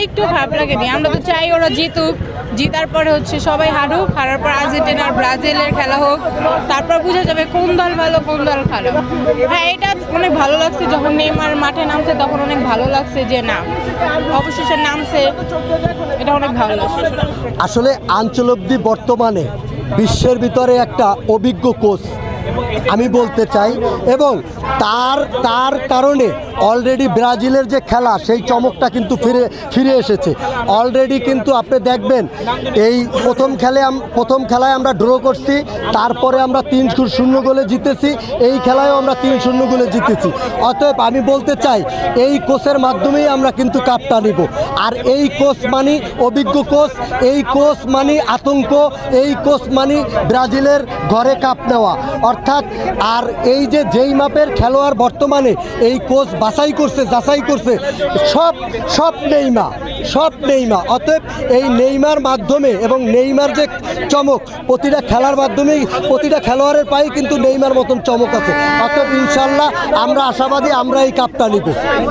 একটু খারাপ লাগেনি। আমরা তো চাই ওরা জিতুক, জিতার পরে হচ্ছে সবাই হারুক, হারার পর আর্জেন্টিনা আর ব্রাজিলের খেলা হোক, তারপর বোঝা যাবে কোন দল ভালো কোন দল খারাপ। হ্যাঁ, এটা অনেক ভালো লাগছে যখন নেইমার মাঠে নামছে, তখন অনেক ভালো লাগছে যে না অবশেষে নামছে, এটা অনেক ভালো লাগছে। আসলে আনচেলত্তি বর্তমানে বিশ্বের ভিতরে একটা অভিজ্ঞ কোচ আমি বলতে চাই, এবং তার কারণে অলরেডি ব্রাজিলের যে খেলা সেই চমকটা কিন্তু ফিরে এসেছে অলরেডি। কিন্তু আপনি দেখবেন এই প্রথম খেলায় আমরা ড্র করছি, তারপরে আমরা 3-0 গোলে জিতেছি, এই খেলায়ও আমরা 3-0 গোলে জিতেছি। অতএব আমি বলতে চাই এই কোচের মাধ্যমেই আমরা কিন্তু কাপটা নিব। আর এই কোচ মানে অভিজ্ঞ কোচ, এই কোচ মানে আতঙ্ক, এই কোচ মানে ব্রাজিলের ঘরে কাপ নেওয়া অর্থাৎ। আর এই যে যেই মাপের খেলোয়াড় বর্তমানে এই কোচ যাচাই করছে সব নেইমার। অতএব এই নেইমার মাধ্যমে এবং নেইমার যে চমক প্রতিটা খেলার মাধ্যমেই প্রতিটা খেলোয়াড়ের পায়ে কিন্তু নেইমার মতন চমক আছে। অতএব ইনশাল্লাহ আমরা আশাবাদী আমরা এই কাপটা নিব।